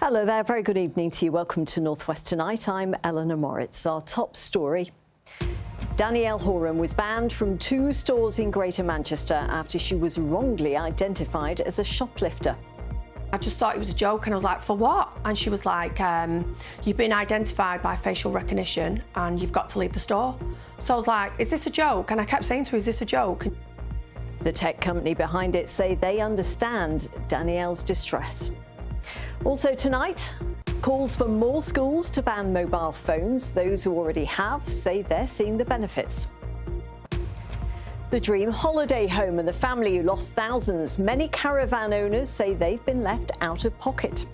Hello there, very good evening to you. Welcome to North West Tonight. I'm Eleanor Moritz. Our top story. Danielle Horan was banned from 2 stores in Greater Manchester after she was wrongly identified as a shoplifter. I just thought it was a joke and I was like, for what? And she was like, you've been identified by facial recognition and you've got to leave the store. So I was like, is this a joke? And I kept saying to her, is this a joke? The tech company behind it say they understand Danielle's distress. Also tonight, calls for more schools to ban mobile phones. Those who already have say they're seeing the benefits. The dream holiday home and the family who lost thousands. Many caravan owners say they've been left out of pocket.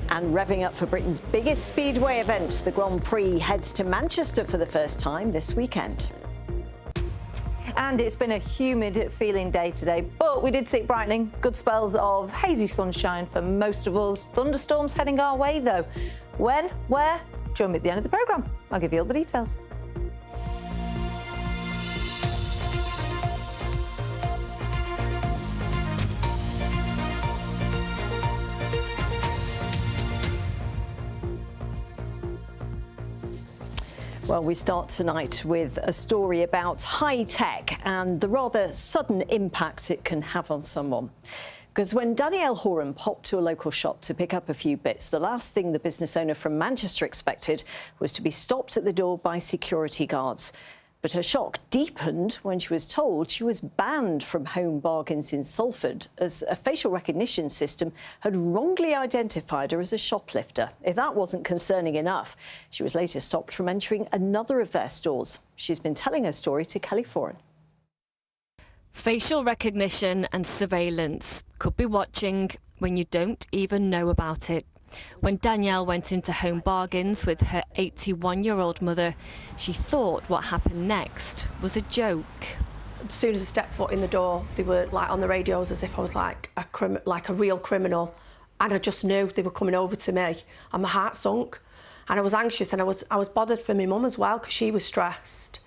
And revving up for Britain's biggest Speedway event, the Grand Prix heads to Manchester for the first time this weekend. And it's been a humid feeling day today, but we did see it brightening. Good spells of hazy sunshine for most of us. Thunderstorms heading our way though. When, where? Join me at the end of the programme. I'll give you all the details. Well, we start tonight with a story about high tech and the rather sudden impact it can have on someone. Because when Danielle Horan popped to a local shop to pick up a few bits, the last thing the business owner from Manchester expected was to be stopped at the door by security guards. But her shock deepened when she was told she was banned from Home Bargains in Salford as a facial recognition system had wrongly identified her as a shoplifter. If that wasn't concerning enough, she was later stopped from entering another of their stores. She's been telling her story to Kelly Foran. Facial recognition and surveillance could be watching when you don't even know about it. When Danielle went into Home Bargains with her 81-year-old mother, she thought what happened next was a joke. As soon as I stepped foot in the door, they were like on the radios as if I was like a real criminal. And I just knew they were coming over to me and my heart sunk. And I was anxious and I was bothered for my mum as well because she was stressed.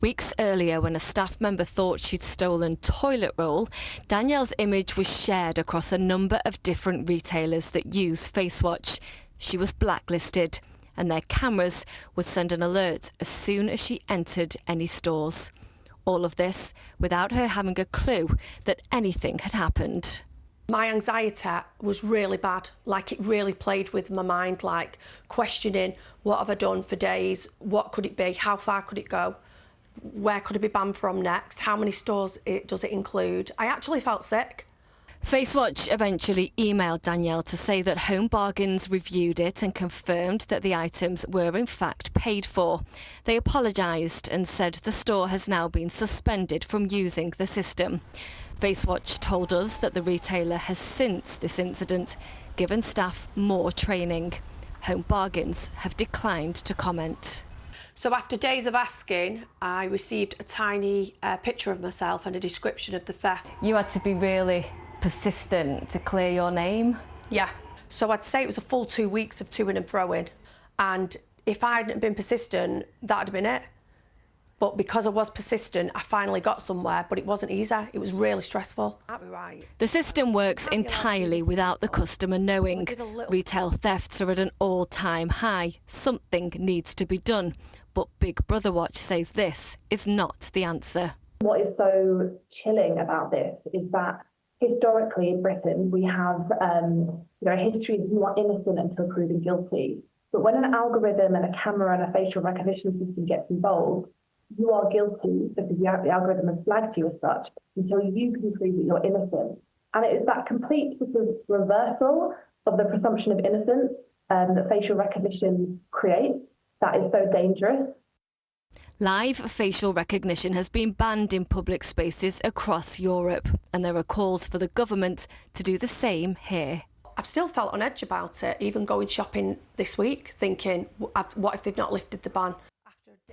Weeks earlier, when a staff member thought she'd stolen toilet roll, Danielle's image was shared across a number of different retailers that use FaceWatch. She was blacklisted, and their cameras would send an alert as soon as she entered any stores. All of this without her having a clue that anything had happened. My anxiety was really bad, like it really played with my mind, like questioning what have I done for days, what could it be, how far could it go? Where could it be banned from next? How many stores does it include? I actually felt sick. FaceWatch eventually emailed Danielle to say that Home Bargains reviewed it and confirmed that the items were in fact paid for. They apologised and said the store has now been suspended from using the system. FaceWatch told us that the retailer has since this incident given staff more training. Home Bargains have declined to comment. So after days of asking, I received a tiny picture of myself and a description of the theft. You had to be really persistent to clear your name? Yeah. So I'd say it was a full 2 weeks of toing and froing. And if I hadn't been persistent, that'd have been it. But because I was persistent, I finally got somewhere, but it wasn't easy. It was really stressful. That'd be right. The system works entirely without the customer knowing. Retail thefts are at an all-time high. Something needs to be done. But Big Brother Watch says this is not the answer. What is so chilling about this is that historically in Britain we have a history that you are innocent until proven guilty. But when an algorithm and a camera and a facial recognition system gets involved, you are guilty because the algorithm has flagged you as such until you can prove that you're innocent. And it is that complete sort of reversal of the presumption of innocence that facial recognition creates that is so dangerous. Live facial recognition has been banned in public spaces across Europe, and there are calls for the government to do the same here. I've still felt on edge about it, even going shopping this week, thinking, what if they've not lifted the ban?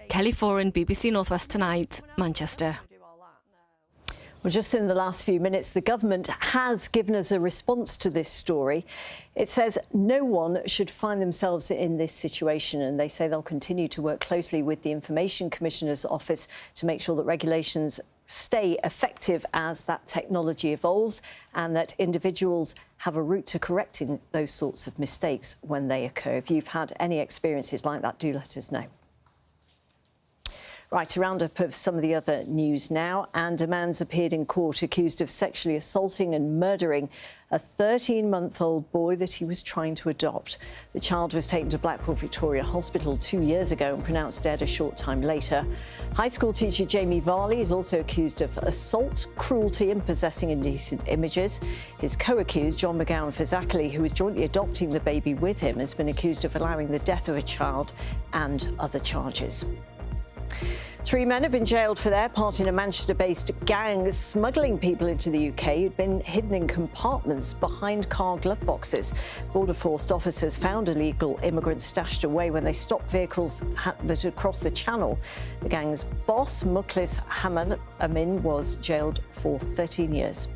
Kelly Foran, BBC North West Tonight, Manchester. Well, just in the last few minutes, the government has given us a response to this story. It says no one should find themselves in this situation, and they say they'll continue to work closely with the Information Commissioner's office to make sure that regulations stay effective as that technology evolves, and that individuals have a route to correcting those sorts of mistakes when they occur. If you've had any experiences like that, do let us know. Right, a roundup of some of the other news now. And a man's appeared in court accused of sexually assaulting and murdering a 13-month-old boy that he was trying to adopt. The child was taken to Blackpool Victoria Hospital 2 years ago and pronounced dead a short time later. High school teacher Jamie Varley is also accused of assault, cruelty and possessing indecent images. His co-accused, John McGowan-Fazakerley, who was jointly adopting the baby with him, has been accused of allowing the death of a child and other charges. 3 men have been jailed for their part in a Manchester-based gang smuggling people into the UK who'd been hidden in compartments behind car glove boxes. Border Force officers found illegal immigrants stashed away when they stopped vehicles that had crossed the channel. The gang's boss, Mukhlis Amin, was jailed for 13 years.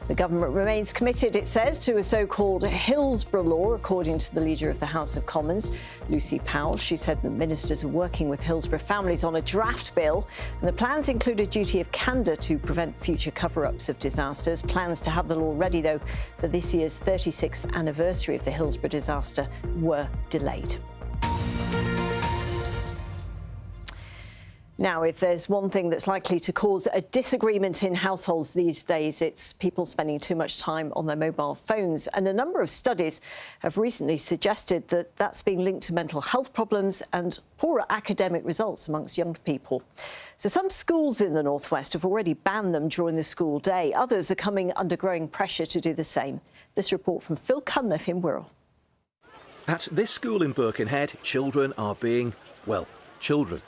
The government remains committed, it says, to a so-called Hillsborough law, according to the Leader of the House of Commons, Lucy Powell. She said the ministers are working with Hillsborough families on a draft bill, and the plans include a duty of candour to prevent future cover-ups of disasters. Plans to have the law ready, though, for this year's 36th anniversary of the Hillsborough disaster were delayed. Now, if there's one thing that's likely to cause a disagreement in households these days, it's people spending too much time on their mobile phones. And a number of studies have recently suggested that that's being linked to mental health problems and poorer academic results amongst young people. So some schools in the northwest have already banned them during the school day. Others are coming under growing pressure to do the same. This report from Phil Cunliffe in Wirral. At this school in Birkenhead, children are being, well, children.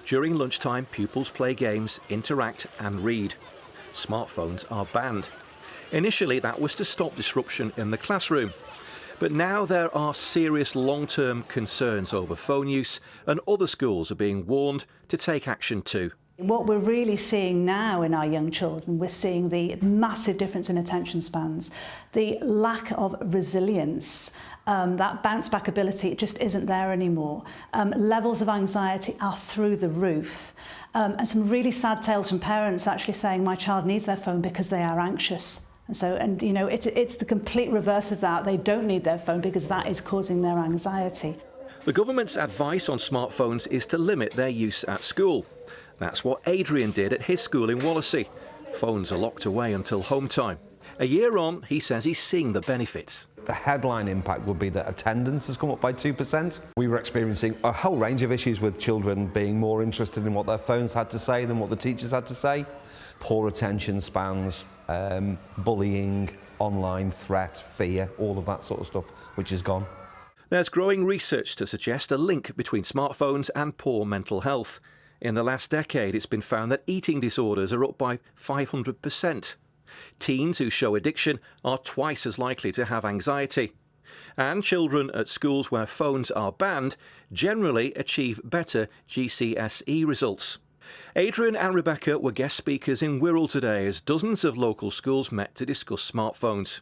During lunchtime, pupils play games, interact and read. Smartphones are banned. Initially, that was to stop disruption in the classroom. But now there are serious long-term concerns over phone use, and other schools are being warned to take action too. What we're really seeing now in our young children, we're seeing the massive difference in attention spans, the lack of resilience, that bounce back ability, it just isn't there anymore. Levels of anxiety are through the roof. And some really sad tales from parents actually saying my child needs their phone because they are anxious. And you know, it's the complete reverse of that. They don't need their phone because that is causing their anxiety. The government's advice on smartphones is to limit their use at school. That's what Adrian did at his school in Wallasey. Phones are locked away until home time. A year on, he says he's seeing the benefits. The headline impact would be that attendance has come up by 2%. We were experiencing a whole range of issues with children being more interested in what their phones had to say than what the teachers had to say. Poor attention spans, bullying, online threat, fear, all of that sort of stuff, which is gone. There's growing research to suggest a link between smartphones and poor mental health. In the last decade, it's been found that eating disorders are up by 500%. Teens who show addiction are twice as likely to have anxiety. And children at schools where phones are banned generally achieve better GCSE results. Adrian and Rebecca were guest speakers in Wirral today as dozens of local schools met to discuss smartphones.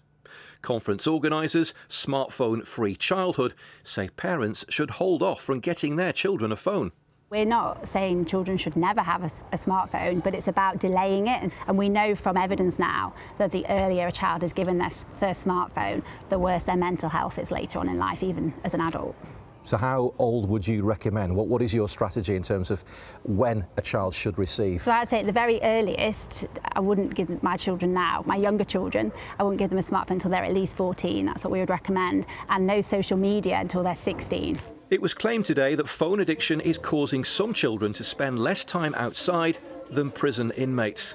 Conference organisers, Smartphone Free Childhood, say parents should hold off from getting their children a phone. We're not saying children should never have a smartphone, but it's about delaying it. And we know from evidence now that the earlier a child is given their first smartphone, the worse their mental health is later on in life, even as an adult. So how old would you recommend? What is your strategy in terms of when a child should receive? So I'd say at the very earliest, I wouldn't give my children now, my younger children, I wouldn't give them a smartphone until they're at least 14. That's what we would recommend. And no social media until they're 16. It was claimed today that phone addiction is causing some children to spend less time outside than prison inmates.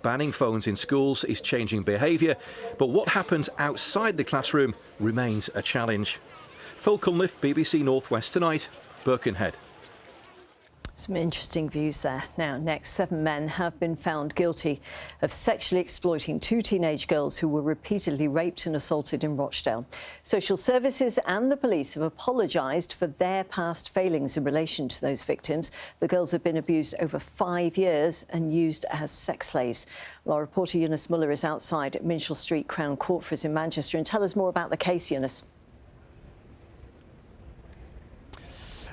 Banning phones in schools is changing behaviour, but what happens outside the classroom remains a challenge. Phil Cunliffe, BBC North West Tonight, Birkenhead. Some interesting views there. Now, next, 7 men have been found guilty of sexually exploiting 2 teenage girls who were repeatedly raped and assaulted in Rochdale. Social services and the police have apologised for their past failings in relation to those victims. The girls have been abused over 5 years and used as sex slaves. Well, our reporter Eunice Muller is outside Minshall Street Crown Court for us in Manchester and tell us more about the case, Eunice.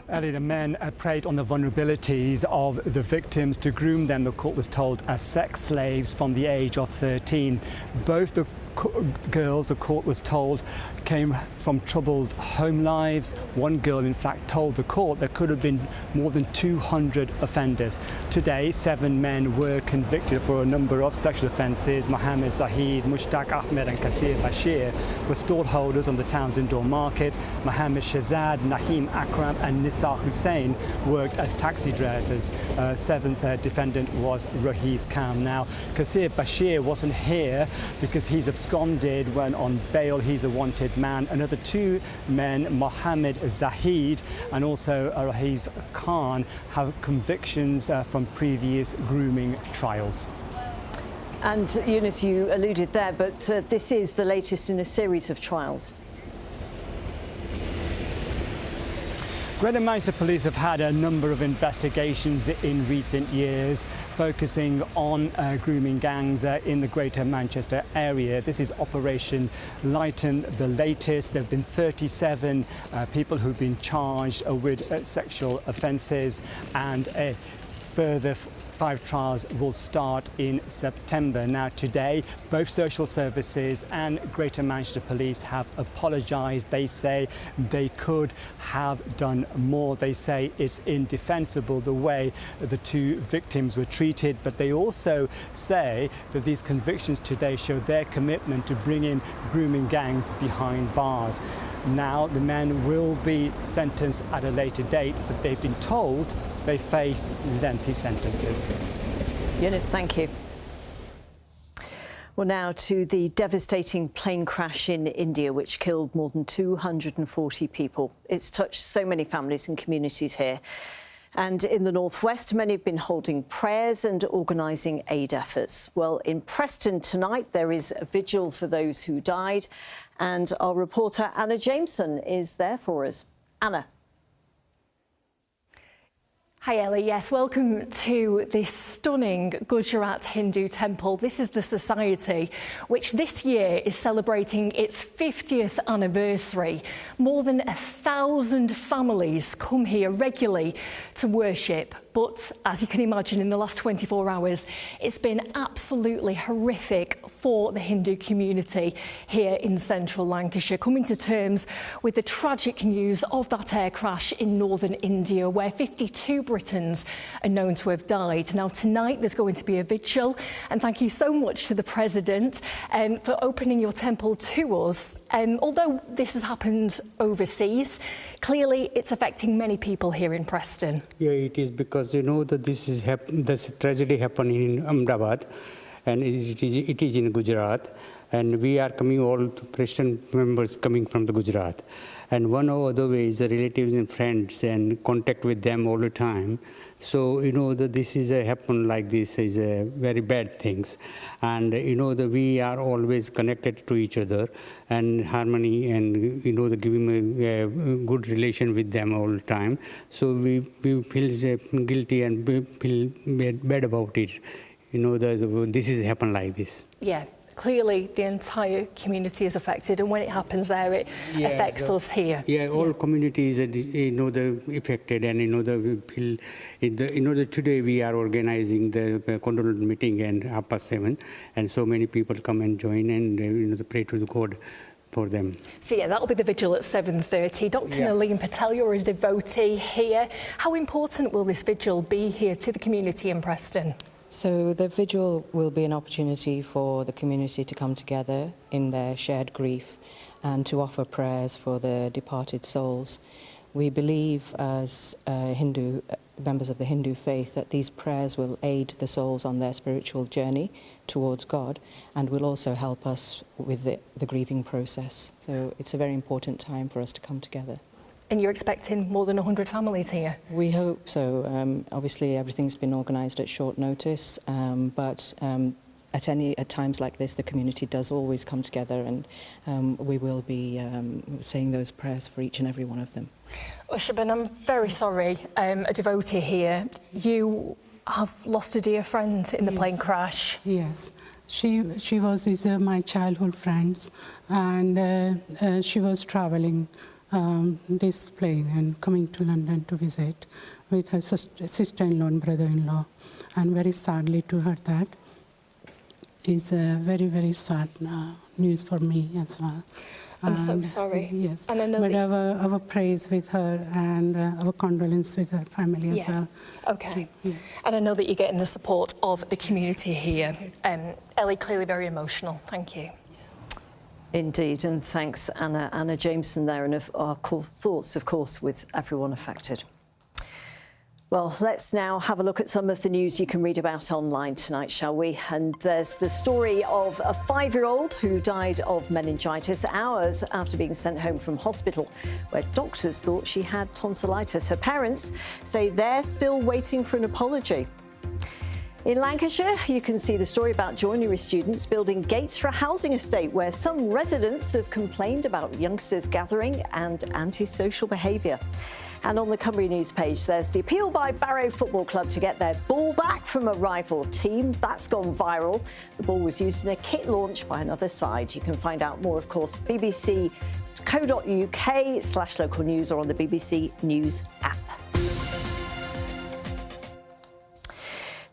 Ellie, the men preyed on the vulnerabilities of the victims to groom them, the court was told, as sex slaves from the age of 13. Both the girls, the court was told, came from troubled home lives. One girl, in fact, told the court there could have been more than 200 offenders. Today, 7 men were convicted for a number of sexual offences. Mohammed Zahid, Mushtaq Ahmed and Kasir Bashir were stallholders on the town's indoor market. Mohammed Shahzad, Naheem Akram and Nisa Hussain worked as taxi drivers. 7th defendant was Raheez Khan. Now, Kasir Bashir wasn't here because he's absconded when on bail. He's a wanted man. Another 2 men, Mohammed Zahid and also Raheez Khan, have convictions from previous grooming trials. And Eunice, you alluded there, but this is the latest in a series of trials. Greater Manchester Police have had a number of investigations in recent years focusing on grooming gangs in the Greater Manchester area. This is Operation Lighten, the latest. There have been 37 people who've been charged with sexual offences, and a further 5 trials will start in September. Now, today, both social services and Greater Manchester Police have apologised. They say they could have done more. They say it's indefensible the way the 2 victims were treated, but they also say that these convictions today show their commitment to bringing grooming gangs behind bars. Now, the men will be sentenced at a later date, but they've been told they face lengthy sentences. Eunice, thank you. Well, now to the devastating plane crash in India, which killed more than 240 people. It's touched so many families and communities here. And in the northwest, many have been holding prayers and organising aid efforts. Well, in Preston tonight, there is a vigil for those who died. And our reporter Anna Jameson is there for us. Anna. Hi Ellie, yes, welcome to this stunning Gujarat Hindu temple. This is the society which this year is celebrating its 50th anniversary. More than 1,000 families come here regularly to worship. But as you can imagine, in the last 24 hours, it's been absolutely horrific for the Hindu community here in central Lancashire, coming to terms with the tragic news of that air crash in northern India, where 52 Britons are known to have died. Now, tonight there's going to be a vigil, and thank you so much to the President for opening your temple to us. Although this has happened overseas, clearly it's affecting many people here in Preston. Yeah, it is because you know that this tragedy happened in Ahmedabad, and it is in Gujarat, and we are coming, all the Preston members coming from the Gujarat, and one or other way is the relatives and friends and contact with them all the time. So you know that this is happen like this is a very bad things, and you know that we are always connected to each other and harmony, and you know the giving a good relation with them all the time. So we feel guilty and we feel bad about it. You know that this is happen like this. Yeah. Clearly, the entire community is affected, and when it happens there, it affects us here. Yeah, all communities, you know, the affected, and you know, we feel, you know, today we are organizing the condolence meeting and 7:30, and so many people come and join and you know, pray to the God for them. So yeah, that'll be the vigil at 7:30. Dr. Naleen Patel, you're a devotee here. How important will this vigil be here to the community in Preston? So the vigil will be an opportunity for the community to come together in their shared grief and to offer prayers for the departed souls. We believe as members of the Hindu faith that these prayers will aid the souls on their spiritual journey towards God and will also help us with the grieving process. So it's a very important time for us to come together. And you're expecting more than 100 families here? We hope so. Obviously, everything's been organised at short notice, but at times like this, the community does always come together, and we will be saying those prayers for each and every one of them. Ushaban, I'm very sorry, a devotee here. You have lost a dear friend in the plane crash. Yes. She was my childhood friend, and she was travelling display and coming to London to visit with her sister-in-law and brother-in-law. And very sadly to hear that is a very, very sad news for me as well. I'm so sorry. Yes, and I know but our praise with her and our condolence with her family as well. Okay. Yeah. And I know that you're getting the support of the community here. Ellie, clearly very emotional. Thank you. Indeed, and thanks, Anna Jameson there, and our thoughts, of course, with everyone affected. Well, let's now have a look at some of the news you can read about online tonight, shall we? And there's the story of a 5-year-old who died of meningitis hours after being sent home from hospital, where doctors thought she had tonsillitis. Her parents say they're still waiting for an apology. In Lancashire, you can see the story about joinery students building gates for a housing estate where some residents have complained about youngsters gathering and antisocial behaviour. And on the Cumbria News page, there's the appeal by Barrow Football Club to get their ball back from a rival team. That's gone viral. The ball was used in a kit launch by another side. You can find out more, of course, bbc.co.uk/local news or on the BBC News app.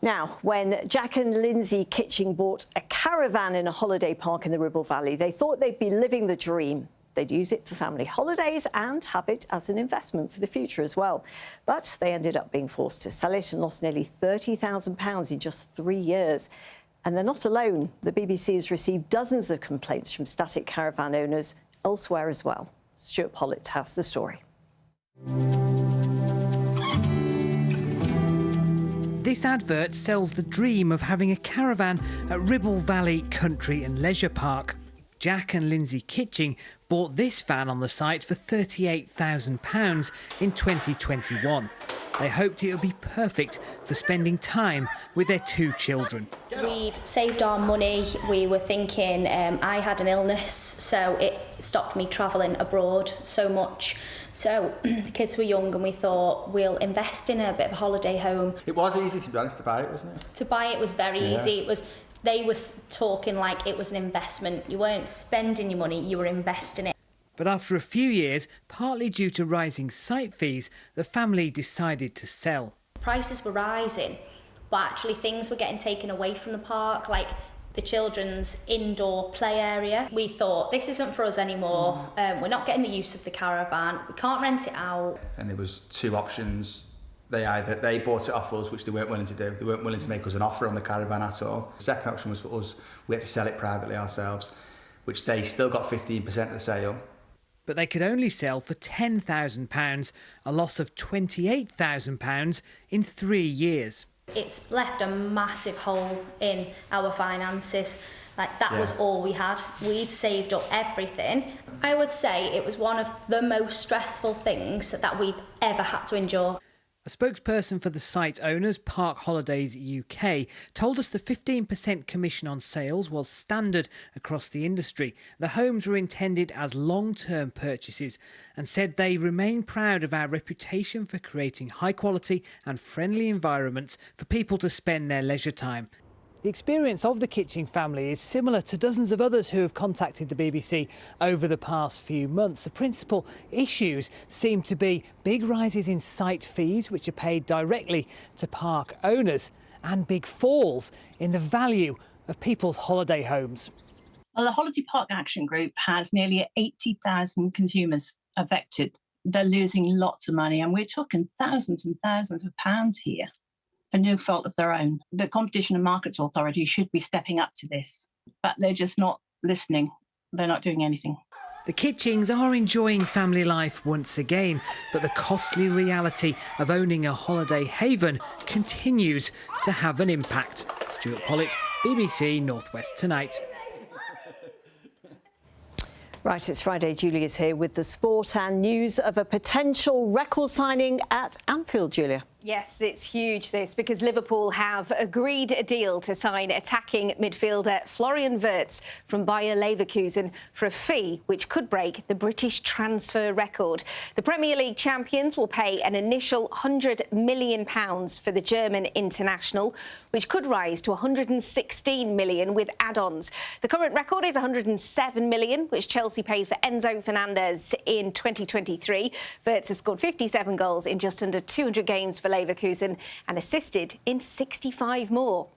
Now, when Jack and Lindsay Kitching bought a caravan in a holiday park in the Ribble Valley, they thought they'd be living the dream. They'd use it for family holidays and have it as an investment for the future as well. But they ended up being forced to sell it and lost nearly £30,000 in just 3 years. And they're not alone. The BBC has received dozens of complaints from static caravan owners elsewhere as well. Stuart Pollitt has the story. This advert sells the dream of having a caravan at Ribble Valley Country and Leisure Park. Jack and Lindsay Kitching bought this van on the site for £38,000 in 2021. They hoped it would be perfect for spending time with their 2 children. We'd saved our money. We were thinking I had an illness, so it stopped me travelling abroad so much. So the kids were young and we thought we'll invest in a bit of a holiday home. It was easy, to be honest, to buy it, wasn't it? To buy it was very easy. They were talking like it was an investment. You weren't spending your money, you were investing it. But after a few years, partly due to rising site fees, the family decided to sell. Prices were rising, but actually things were getting taken away from the park, like the children's indoor play area. We thought, this isn't for us anymore. We're not getting the use of the caravan. We can't rent it out. And there was 2 options. They bought it off us, which they weren't willing to do. They weren't willing to make us an offer on the caravan at all. The second option was for us. We had to sell it privately ourselves, which they still got 15% of the sale. But they could only sell for £10,000, a loss of £28,000 in 3 years. It's left a massive hole in our finances. Like, that was all we had. We'd saved up everything. I would say it was one of the most stressful things that we've ever had to endure. A spokesperson for the site owners, Park Holidays UK, told us the 15% commission on sales was standard across the industry. The homes were intended as long-term purchases and said they remain proud of our reputation for creating high-quality and friendly environments for people to spend their leisure time. The experience of the Kitching family is similar to dozens of others who have contacted the BBC over the past few months. The principal issues seem to be big rises in site fees, which are paid directly to park owners, and big falls in the value of people's holiday homes. Well, the Holiday Park Action Group has nearly 80,000 consumers affected. They're losing lots of money, and we're talking thousands and thousands of pounds here, for no fault of their own. The Competition and Markets Authority should be stepping up to this, but they're just not listening. They're not doing anything. The Kitchings are enjoying family life once again, but the costly reality of owning a holiday haven continues to have an impact. Stuart Pollitt, BBC North West Tonight. Right, it's Friday. Julia's here with the sport and news of a potential record signing at Anfield, Julia. Yes, it's huge, this, because Liverpool have agreed a deal to sign attacking midfielder Florian Wirtz from Bayer Leverkusen for a fee which could break the British transfer record. The Premier League champions will pay an initial £100 million for the German international, which could rise to £116 million with add-ons. The current record is £107 million, which Chelsea paid for Enzo Fernandez in 2023. Wirtz has scored 57 goals in just under 200 games for Leverkusen and assisted in 65 more.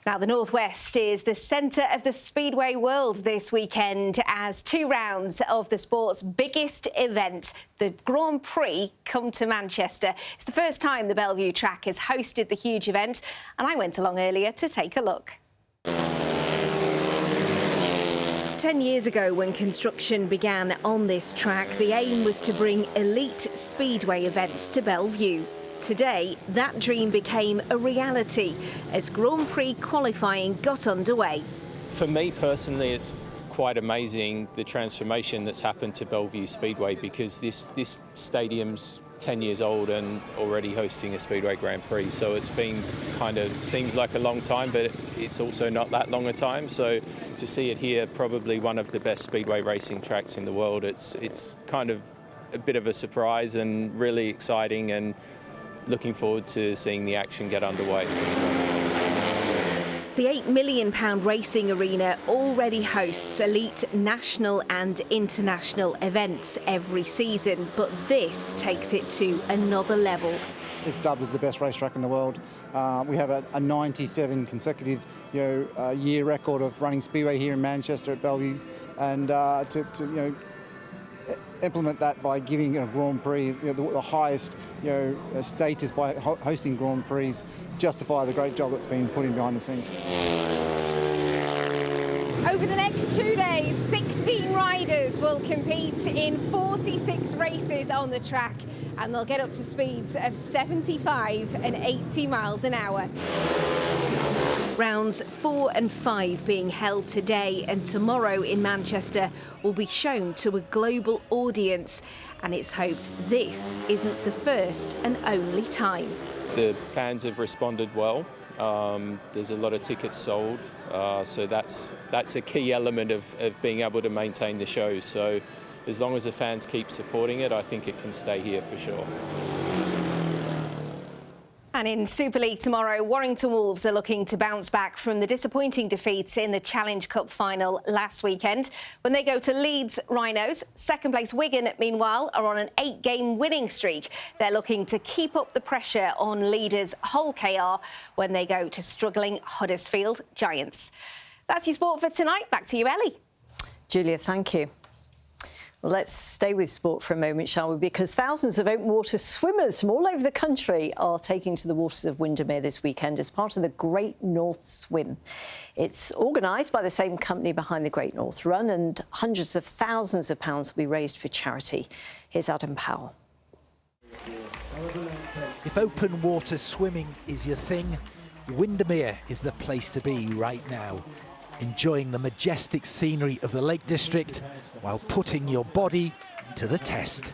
Now, the Northwest is the centre of the Speedway world this weekend as 2 rounds of the sport's biggest event, the Grand Prix, come to Manchester. It's the first time the Bellevue track has hosted the huge event, and I went along earlier to take a look. 10 years ago, when construction began on this track, the aim was to bring elite speedway events to Bellevue. Today, that dream became a reality as Grand Prix qualifying got underway. For me personally, it's quite amazing the transformation that's happened to Bellevue Speedway, because this stadium's 10 years old and already hosting a Speedway Grand Prix. So it's been seems like a long time, but it's also not that long a time. So to see it here, probably one of the best Speedway racing tracks in the world, it's kind of a bit of a surprise and really exciting, and looking forward to seeing the action get underway. The £8 million racing arena already hosts elite national and international events every season, but this takes it to another level. It's dubbed as the best racetrack in the world. We have a 97 consecutive year record of running Speedway here in Manchester at Bellevue, and to implement that by giving a Grand Prix the highest status by hosting Grand Prix, justify the great job that's been put in behind the scenes. Over the next 2 days, 16 riders will compete in 46 races on the track, and they'll get up to speeds of 75 and 80 miles an hour. Rounds 4 and 5 being held today and tomorrow in Manchester will be shown to a global audience, and it's hoped this isn't the first and only time. The fans have responded well. There's a lot of tickets sold, so that's a key element of being able to maintain the show. So as long as the fans keep supporting it, I think it can stay here for sure. And in Super League tomorrow, Warrington Wolves are looking to bounce back from the disappointing defeat in the Challenge Cup final last weekend when they go to Leeds Rhinos. Second place Wigan, meanwhile, are on an 8-game winning streak. They're looking to keep up the pressure on leaders Hull KR when they go to struggling Huddersfield Giants. That's your sport for tonight. Back to you, Ellie. Julia, thank you. Well, let's stay with sport for a moment, shall we? Because thousands of open water swimmers from all over the country are taking to the waters of Windermere this weekend as part of the Great North Swim. It's organised by the same company behind the Great North Run, and hundreds of thousands of pounds will be raised for charity. Here's Adam Powell. If open water swimming is your thing, Windermere is the place to be right now. Enjoying the majestic scenery of the Lake District while putting your body to the test.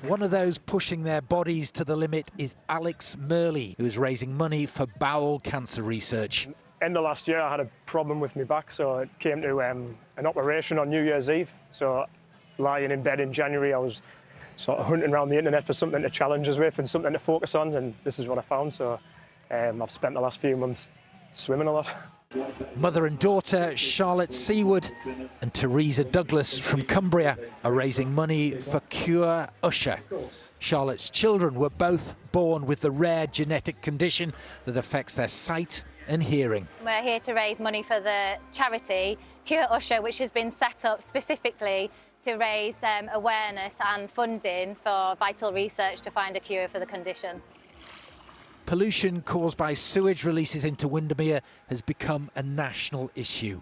One of those pushing their bodies to the limit is Alex Murley, who is raising money for bowel cancer research. End of last year, I had a problem with my back, so it came to an operation on New Year's Eve. So lying in bed in January, I was sort of hunting around the internet for something to challenge us with and something to focus on, and this is what I found. So I've spent the last few months swimming a lot. Mother and daughter Charlotte Seawood and Teresa Douglas from Cumbria are raising money for Cure Usher. Charlotte's children were both born with the rare genetic condition that affects their sight and hearing. We're here to raise money for the charity Cure Usher, which has been set up specifically to raise awareness and funding for vital research to find a cure for the condition. Pollution caused by sewage releases into Windermere has become a national issue,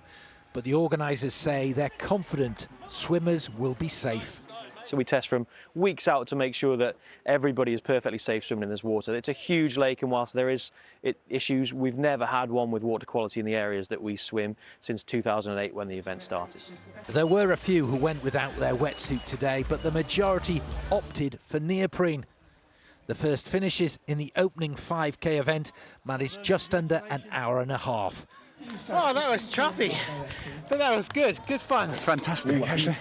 but the organisers say they're confident swimmers will be safe. So we test from weeks out to make sure that everybody is perfectly safe swimming in this water. It's a huge lake, and whilst there is issues, we've never had one with water quality in the areas that we swim since 2008 when the event started. There were a few who went without their wetsuit today, but the majority opted for neoprene. The first finishes in the opening 5K event managed just under an hour and a half. Oh, that was choppy, but that was good. Good fun. It's fantastic, actually.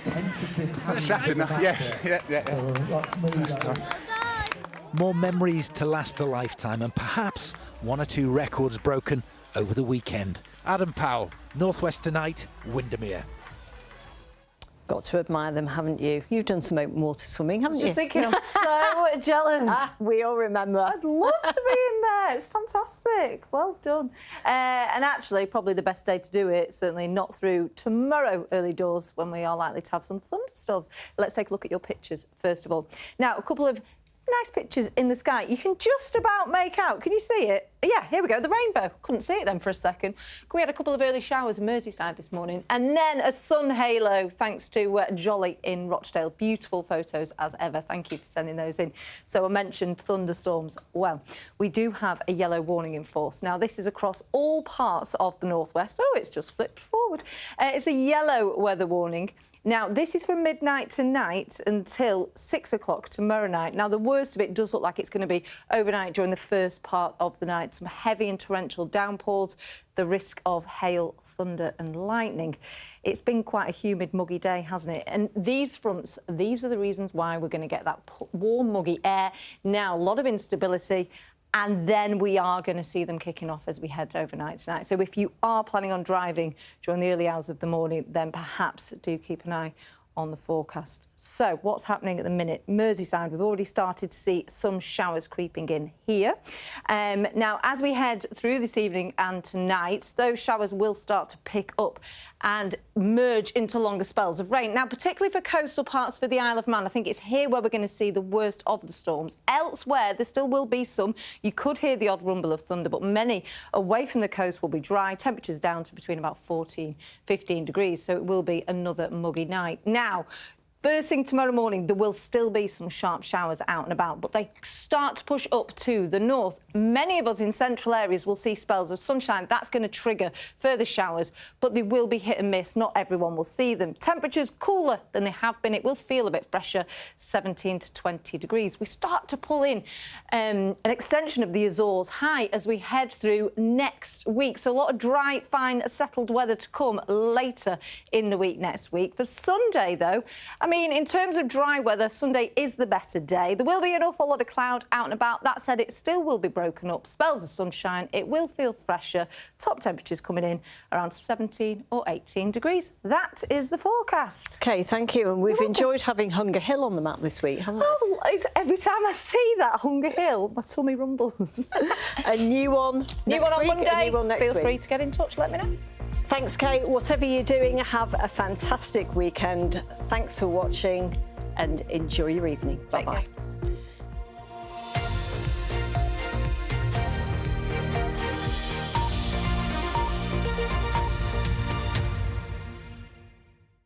Distracted now. Yes, yeah. First time. More memories to last a lifetime, and perhaps 1 or 2 records broken over the weekend. Adam Powell, Northwest Tonight, Windermere. Got to admire them, haven't you? You've done some open water swimming, haven't you? Just thinking, I'm so jealous. We all remember. I'd love to be in there. It's fantastic. Well done. And actually, probably the best day to do it, certainly not through tomorrow early doors when we are likely to have some thunderstorms. Let's take a look at your pictures, first of all. Now, a couple of nice pictures in the sky. You can just about make out. Can you see it? Yeah, here we go, the rainbow. Couldn't see it then for a second. We had a couple of early showers in Merseyside this morning, and then a sun halo thanks to Jolly in Rochdale. Beautiful photos as ever. Thank you for sending those in. So I mentioned thunderstorms. Well, we do have a yellow warning in force. Now, this is across all parts of the northwest. Oh, it's just flipped forward. It's a yellow weather warning. Now, this is from midnight tonight until 6 o'clock tomorrow night. Now, the worst of it does look like it's going to be overnight during the first part of the night. Some heavy and torrential downpours, the risk of hail, thunder and lightning. It's been quite a humid, muggy day, hasn't it? And these fronts, these are the reasons why we're going to get that warm, muggy air. Now, a lot of instability. And then we are going to see them kicking off as we head overnight tonight. So if you are planning on driving during the early hours of the morning, then perhaps do keep an eye on the forecast. So what's happening at the minute? Merseyside, we've already started to see some showers creeping in here. Now, as we head through this evening and tonight, those showers will start to pick up and merge into longer spells of rain. Now, particularly for coastal parts for the Isle of Man, I think it's here where we're going to see the worst of the storms. Elsewhere, there still will be some. You could hear the odd rumble of thunder, but many away from the coast will be dry. Temperatures down to between about 14, 15 degrees, so it will be another muggy night. Now, first thing tomorrow morning, there will still be some sharp showers out and about, but they start to push up to the north. Many of us in central areas will see spells of sunshine. That's going to trigger further showers, but they will be hit and miss. Not everyone will see them. Temperatures cooler than they have been. It will feel a bit fresher, 17 to 20 degrees. We start to pull in an extension of the Azores high as we head through next week. So a lot of dry, fine, settled weather to come later in the week next week. For Sunday, though, I mean, in terms of dry weather, Sunday is the better day. There will be an awful lot of cloud out and about. That said, it still will be broken up. Spells of sunshine. It will feel fresher. Top temperatures coming in around 17 or 18 degrees. That is the forecast. OK, thank you. And we've enjoyed having Hunger Hill on the map this week, haven't we? Oh, every time I see that Hunger Hill, my tummy rumbles. A new one New one on Monday. A new one next Feel week. free to get in touch. Let me know. Thanks, Kate. Whatever you're doing, have a fantastic weekend. Thanks for watching and enjoy your evening. Bye-bye.